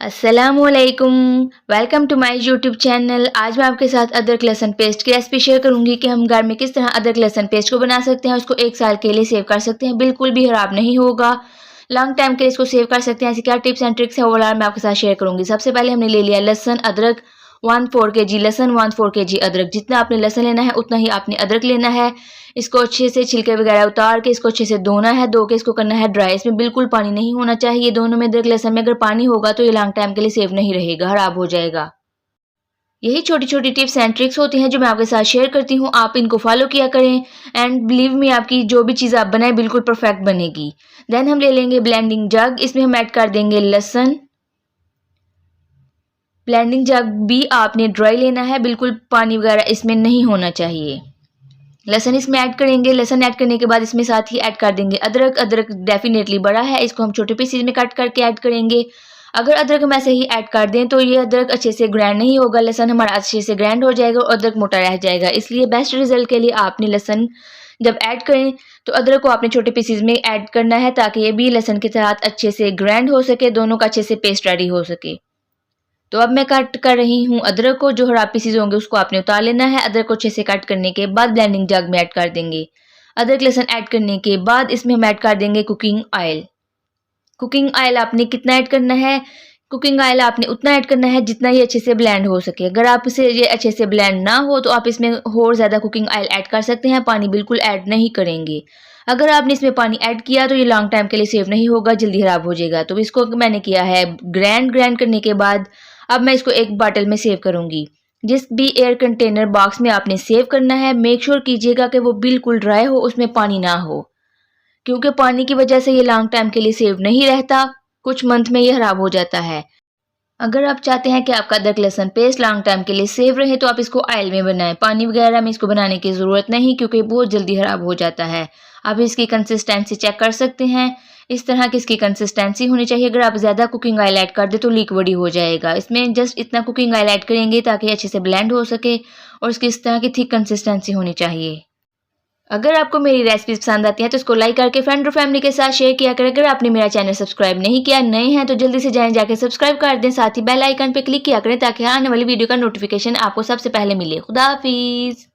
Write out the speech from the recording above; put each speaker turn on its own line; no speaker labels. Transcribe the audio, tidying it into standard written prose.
अस्सलामुअलैकुम। Welcome to my YouTube channel. आज मैं आपके साथ अदरक लहसुन पेस्ट की रेसिपी शेयर करूंगी कि हम घर में किस तरह अदरक लहसुन पेस्ट को बना सकते हैं, उसको 1 साल के लिए सेव कर सकते हैं, बिल्कुल भी खराब नहीं होगा। लॉन्ग टाइम के लिए इसको सेव कर सकते हैं। ऐसी क्या टिप्स एंड ट्रिक्स है वो मैं आपके साथ शेयर करूंगी। सबसे पहले हमने ले लिया लहसुन अदरक 1/4 kg लहसुन 1/4 kg अदरक। जितना आपने लहसुन लेना है उतना ही आपने अदरक लेना है। इसको अच्छे से छिलके वगैरह उतार के इसको अच्छे से धोना है, धो के इसको करना है ड्राई। इसमें बिल्कुल पानी नहीं होना चाहिए। दोनों में अदरक लहसुन में अगर पानी होगा तो ये लॉन्ग टाइम के लिए सेव नहीं रहेगा, खराब हो जाएगा। यही छोटी छोटी टिप्स एंड ट्रिक्स होती हैं जो मैं आपके साथ शेयर करती हूँ। आप इनको फॉलो किया करें एंड बिलीव मी, आपकी जो भी चीज़ आप बनाएं बिल्कुल परफेक्ट बनेगी। देन हम ले लेंगे ब्लेंडिंग जग। इसमें हम ऐड कर देंगे लहसुन। ब्लेंडिंग जग भी आपने ड्राई लेना है, बिल्कुल पानी वगैरह इसमें नहीं होना चाहिए। लहसुन इसमें ऐड करेंगे। लहसुन ऐड करने के बाद इसमें साथ ही ऐड कर देंगे अदरक। अदरक डेफिनेटली बड़ा है, इसको हम छोटे पीसेज में कट करके ऐड करेंगे। अगर अदरक हम ऐसे ही ऐड कर दें तो ये अदरक अच्छे से ग्राइंड नहीं होगा, लहसुन हमारा अच्छे से ग्राइंड हो जाएगा और अदरक मोटा रह जाएगा। इसलिए बेस्ट रिजल्ट के लिए आपने लहसुन जब ऐड करें तो अदरक को आपने छोटे पीसेज में ऐड करना है ताकि ये भी लहसुन के साथ अच्छे से ग्राइंड हो सके, दोनों का अच्छे से पेस्ट रेडी हो सके। तो अब मैं कट कर रही हूँ अदरक को। जो खराब पीसेज होंगे उसको आपने उतार लेना है। अदरक को अच्छे से कट करने के बाद ब्लेंडिंग जग में ऐड कर देंगे। अदरक लहसुन ऐड करने के बाद इसमें हम ऐड कर देंगे कुकिंग ऑयल। कुकिंग ऑयल आपने कितना ऐड करना है? कुकिंग ऑयल आपने उतना ऐड करना है जितना ये अच्छे से ब्लेंड हो सके। अगर आपसे ये अच्छे से ब्लेंड ना हो तो आप इसमें और ज़्यादा कुकिंग ऑयल ऐड कर सकते हैं, पानी बिल्कुल ऐड नहीं करेंगे। अगर आपने इसमें पानी ऐड किया तो ये लॉन्ग टाइम के लिए सेव नहीं होगा, जल्दी खराब हो जाएगा। तो इसको मैंने किया है ग्राइंड करने के बाद अब मैं इसको एक बॉटल में सेव करूंगी। जिस भी एयर कंटेनर बॉक्स में आपने सेव करना है, मेक श्योर कीजिएगा कि वो बिल्कुल ड्राई हो, उसमें पानी ना हो, क्योंकि पानी की वजह से ये लॉन्ग टाइम के लिए सेव नहीं रहता, कुछ मंथ में ये खराब हो जाता है। अगर आप चाहते हैं कि आपका अदरक लहसुन पेस्ट लॉन्ग टाइम के लिए सेव रहे तो आप इसको ऑयल में बनाएं। पानी वगैरह में इसको बनाने की ज़रूरत नहीं, क्योंकि बहुत जल्दी खराब हो जाता है। आप इसकी कंसिस्टेंसी चेक कर सकते हैं। इस तरह की इसकी कंसिस्टेंसी होनी चाहिए। अगर आप ज़्यादा कुकिंग ऑयल ऐड कर दे तो लिक्विड ही हो जाएगा। इसमें जस्ट इतना कुकिंग ऑयल ऐड करेंगे ताकि अच्छे से ब्लेंड हो सके और इसकी इस तरह की थिक कंसिस्टेंसी होनी चाहिए। अगर आपको मेरी रेसिपीज पसंद आती हैं तो इसको लाइक करके फ्रेंड और फैमिली के साथ शेयर किया करें। अगर आपने मेरा चैनल सब्सक्राइब नहीं किया, नए हैं तो जल्दी से जाके सब्सक्राइब कर दें। साथ ही बेल आइकन पे क्लिक किया करें ताकि आने वाली वीडियो का नोटिफिकेशन आपको सबसे पहले मिले। खुदा हाफिज़।